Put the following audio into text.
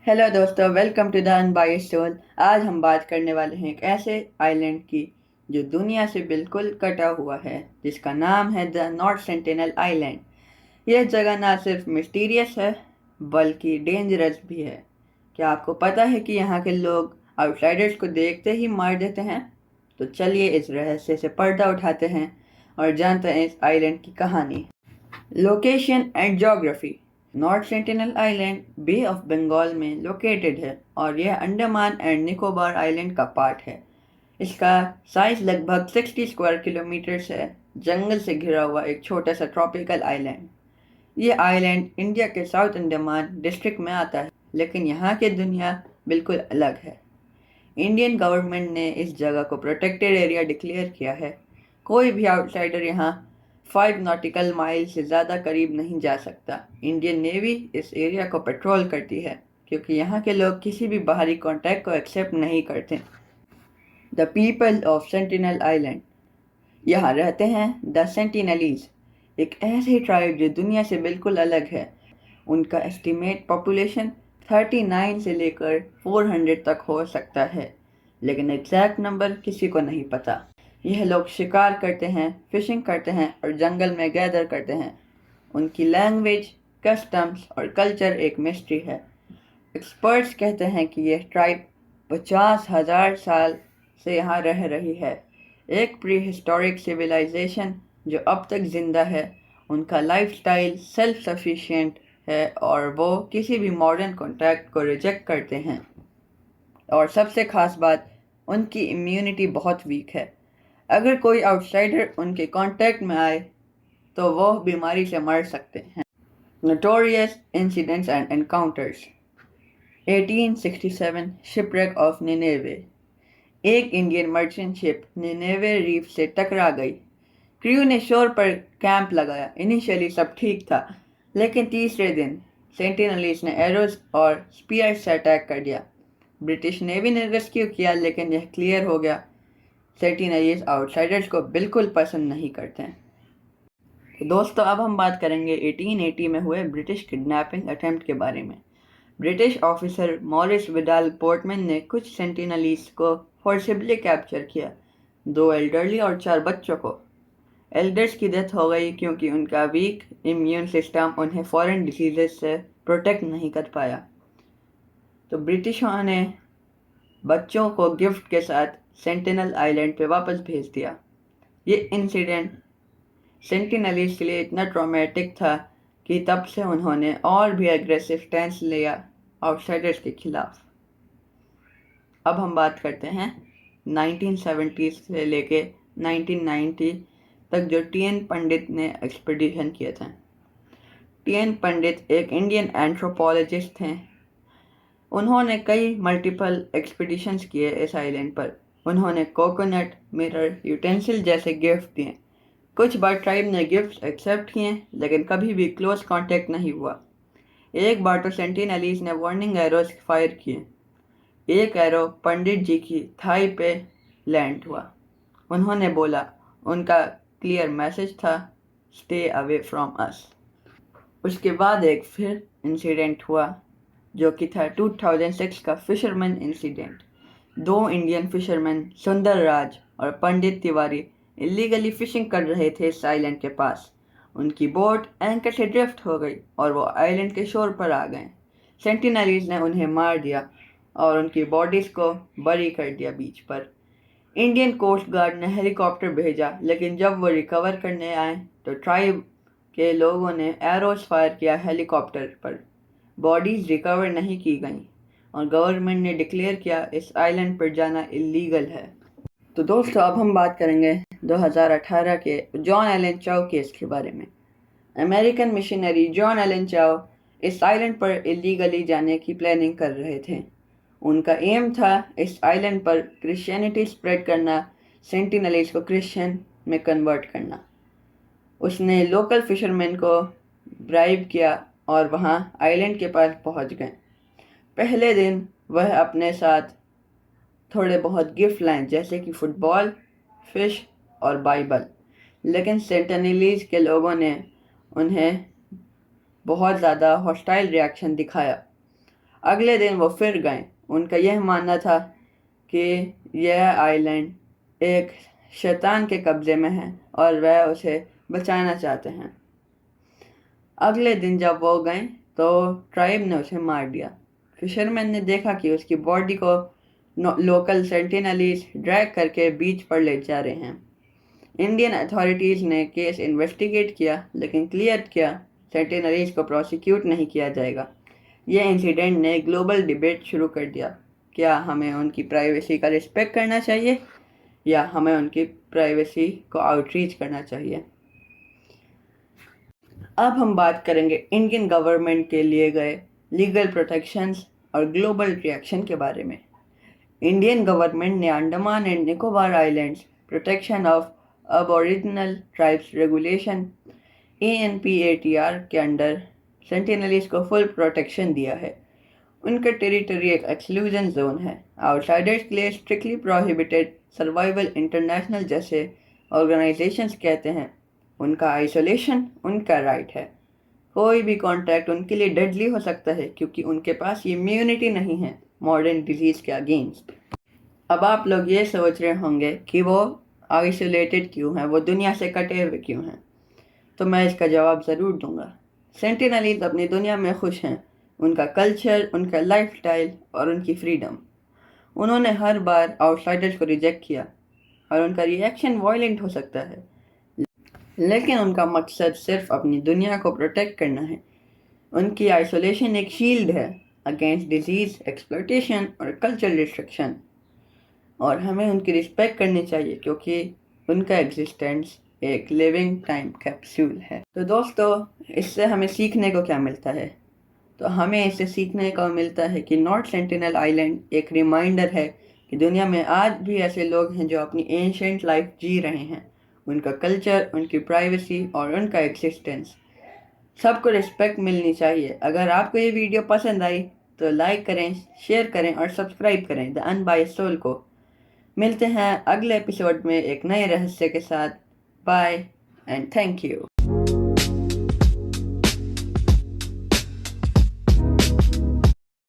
Hello दोस्तों, welcome to the unbiased soul. आज हम बात करने वाले हैं एक ऐसे आइलैंड की जो दुनिया से बिल्कुल कटा हुआ है, जिसका नाम है द नॉर्थ सेंटिनल आइलैंड। यह जगह ना सिर्फ मिस्टीरियस है बल्कि डेंजरस भी है। क्या आपको पता है कि यहाँ के लोग आउटसाइडर्स को देखते ही मार देते हैं? तो चलिए इस रहस्य से पर्दा उठाते हैं और जानते हैं इस आइलैंड की कहानी। Location and geography. North Sentinel Island Bay of Bengal में लोकेटेड है और यह अंडमान एंड निकोबार आइलैंड का पार्ट है। इसका साइज लगभग 60 स्क्वायर किलोमीटर है। जंगल से घिरा हुआ एक छोटा सा ट्रॉपिकल आइलैंड। ये आइलैंड इंडिया के साउथ अंडमान डिस्ट्रिक्ट में आता है, लेकिन यहाँ की दुनिया बिल्कुल अलग है। इंडियन गवर्नमेंट ने इस जगह को प्रोटेक्टेड एरिया डिक्लेयर किया है। कोई भी आउटसाइडर यहाँ 5 नॉटिकल माइल से ज़्यादा करीब नहीं जा सकता। इंडियन नेवी इस एरिया को पेट्रोल करती है क्योंकि यहाँ के लोग किसी भी बाहरी कॉन्टैक्ट को एक्सेप्ट नहीं करते। The people of sentinel island. यहाँ रहते हैं द सेंटिनलीज, एक ऐसी ट्राइब जो दुनिया से बिल्कुल अलग है। उनका एस्टिमेट पॉपुलेशन 39 से लेकर 400 तक हो सकता है, लेकिन एग्जैक्ट नंबर किसी को नहीं पता। यह लोग शिकार करते हैं, फिशिंग करते हैं और जंगल में गैदर करते हैं। उनकी लैंग्वेज, कस्टम्स और कल्चर एक मिस्ट्री है। एक्सपर्ट्स कहते हैं कि यह ट्राइब 50,000 साल से यहाँ रह रही है, एक प्री हिस्टोरिक सिविलाइजेशन जो अब तक जिंदा है। उनका लाइफस्टाइल सेल्फ सफिशिएंट है और वो किसी भी मॉडर्न कॉन्टैक्ट को रिजेक्ट करते हैं। और सबसे खास बात, उनकी इम्यूनिटी बहुत वीक है। अगर कोई आउटसाइडर उनके कांटेक्ट में आए तो वो बीमारी से मर सकते हैं। Notorious incidents and encounters. 1867 shipwreck of Nineveh. एक Indian merchant ship Nineveh reef से टकरा गई। क्रू ने शोर पर कैंप लगाया। इनिशियली सब ठीक था, लेकिन तीसरे दिन सेंटिनलीज ने एरोस और स्पीयर से अटैक कर दिया। ब्रिटिश नेवी ने रेस्क्यू किया, लेकिन यह क्लियर हो गया सेंटिनलीज आउटसाइडर्स को बिल्कुल पसंद नहीं करते हैं। तो दोस्तों, अब हम बात करेंगे 1880 में हुए ब्रिटिश किडनैपिंग अटेम्प्ट के बारे में। British officer Maurice Vidal Portman ने कुछ सेंटिनलीज को फोर्सिबली कैप्चर किया, 2 एल्डरली और 4 बच्चों को। एल्डर्स की डेथ हो गई क्योंकि उनका वीक इम्यून सिस्टम उन्हें फॉरेन डिसीजेस से प्रोटेक्ट नहीं कर पाया। तो ब्रिटिशों ने बच्चों को गिफ्ट के साथ सेंटिनल आइलैंड पे वापस भेज दिया। ये इंसिडेंट सेंटिनलीज के लिए इतना ट्रॉमेटिक था कि तब से उन्होंने और भी एग्रेसिव स्टैंस लिया आउटसाइडर्स के खिलाफ। अब हम बात करते हैं 1970 से लेके 1990 तक जो टी.एन. पंडित ने एक्सपीडिशन किए थे। टी.एन. पंडित एक इंडियन एंथ्रोपोलॉजिस्ट थे। उन्होंने कई मल्टीपल एक्सपीडिशंस किए इस आइलैंड पर। उन्होंने कोकोनट, मिरर, यूटेंसिल जैसे गिफ्ट दिए। कुछ बार ट्राइब ने गिफ्ट एक्सेप्ट किए, लेकिन कभी भी क्लोज कांटेक्ट नहीं हुआ। एक बार तो सेंटिनलीज ने वार्निंग एरोस फायर किए। एक एरो पंडित जी की थाई पे लैंड हुआ। उन्होंने बोला, उनका क्लियर मैसेज था, स्टे अवे फ्रॉम अस। उसके बाद एक फिर इंसिडेंट हुआ जो कि था 2006 का फिशरमैन इंसिडेंट। 2 इंडियन फिशरमैन सुंदर राज और पंडित तिवारी इलीगली फिशिंग कर रहे थे इस आइलैंड के पास। उनकी बोट एंकर से ड्रिफ्ट हो गई और वो आइलैंड के शोर पर आ गए। सेंटिनलीज ने उन्हें मार दिया और उनकी बॉडीज को बरी कर दिया बीच पर। इंडियन कोस्ट गार्ड ने हेलीकॉप्टर भेजा, लेकिन जब वो रिकवर करने आए तो ट्राइब के लोगों ने एरोस फायर किया हेलीकॉप्टर पर। बॉडीज रिकवर नहीं की गई और गवर्नमेंट ने डिक्लेयर किया इस आइलैंड पर जाना इलीगल है। तो दोस्तों, अब हम बात करेंगे 2018 के जॉन एलन चाउ केस के बारे में। अमेरिकन मिशनरी जॉन एलन चाउ इस आइलैंड पर इलीगली जाने की प्लानिंग कर रहे थे। उनका एम था इस आइलैंड पर क्रिश्चियनिटी स्प्रेड करना, सेंटिनलीज को क्रिश्चियन में कन्वर्ट करना। उसने लोकल फिशरमैन को ब्राइब किया और वहाँ आइलैंड के पास पहुँच गए। पहले दिन वह अपने साथ थोड़े बहुत गिफ्ट लाए, जैसे कि फुटबॉल, फिश और बाइबल, लेकिन सेंटिनलीज के लोगों ने उन्हें बहुत ज़्यादा हॉस्टाइल रिएक्शन दिखाया। अगले दिन वो फिर गए। उनका यह मानना था कि यह आइलैंड एक शैतान के कब्जे में है और वह उसे बचाना चाहते हैं। अगले दिन जब वो गए तो ट्राइब ने उसे मार दिया। फिशरमैन ने देखा कि उसकी बॉडी को लोकल सेंटिनलीज ड्रैग करके बीच पर ले जा रहे हैं। इंडियन अथॉरिटीज़ ने केस इन्वेस्टिगेट किया, लेकिन क्लियर किया सेंटिनलीज को प्रोसिक्यूट नहीं किया जाएगा। यह इंसिडेंट ने ग्लोबल डिबेट शुरू कर दिया। क्या हमें उनकी प्राइवेसी का रिस्पेक्ट करना चाहिए या हमें उनकी प्राइवेसी को आउटरीच करना चाहिए? अब हम बात करेंगे इंडियन गवर्नमेंट के लिए गए लीगल प्रोटेक्शंस और ग्लोबल रिएक्शन के बारे में। इंडियन गवर्नमेंट ने Andaman and Nicobar islands protection of Aboriginal tribes regulation ANPATR के अंडर सेंटिनलीज को फुल प्रोटेक्शन दिया है। उनका टेरिटरी एक एक्सक्लूजन जोन है। आउटसाइडर्स के लिए स्ट्रिक्टली प्रोहिबिटेड। सर्वाइवल इंटरनेशनल जैसे ऑर्गेनाइजेशंस कहते हैं उनका आइसोलेशन उनका राइट है। कोई भी कॉन्टैक्ट उनके लिए डेडली हो सकता है क्योंकि उनके पास ये इम्यूनिटी नहीं है मॉडर्न डिजीज के अगेंस्ट। अब आप लोग ये सोच रहे होंगे कि वो आइसोलेटेड क्यों हैं, वो दुनिया से कटे हुए क्यों हैं? तो मैं इसका जवाब ज़रूर दूंगा। सेंटिनलीज अपनी दुनिया में खुश हैं। उनका कल्चर, उनका लाइफस्टाइल और उनकी फ्रीडम। उन्होंने हर बार आउटसाइडर्स को रिजेक्ट किया और उनका रिएक्शन वायलेंट हो सकता है, लेकिन उनका मकसद सिर्फ अपनी दुनिया को प्रोटेक्ट करना है। उनकी आइसोलेशन एक शील्ड है अगेंस्ट डिजीज, एक्सप्लॉयटेशन और कल्चरल रिस्ट्रिक्शन, और हमें उनकी रिस्पेक्ट करनी चाहिए क्योंकि उनका एग्जिस्टेंस एक लिविंग टाइम कैप्सूल है। तो दोस्तों, इससे हमें सीखने को क्या मिलता है? तो हमें इससे सीखने को मिलता है कि नॉर्थ सेंटिनल आइलैंड एक रिमाइंडर है कि दुनिया में आज भी ऐसे लोग हैं जो अपनी एंशिएंट लाइफ जी रहे हैं। उनका कल्चर, उनकी प्राइवेसी और उनका एग्जिस्टेंस, सबको रिस्पेक्ट मिलनी चाहिए। अगर आपको ये वीडियो पसंद आई तो लाइक करें, शेयर करें और सब्सक्राइब करें द अनबायस्ड सोल को। मिलते हैं अगले एपिसोड में एक नए रहस्य के साथ। Bye and thank you.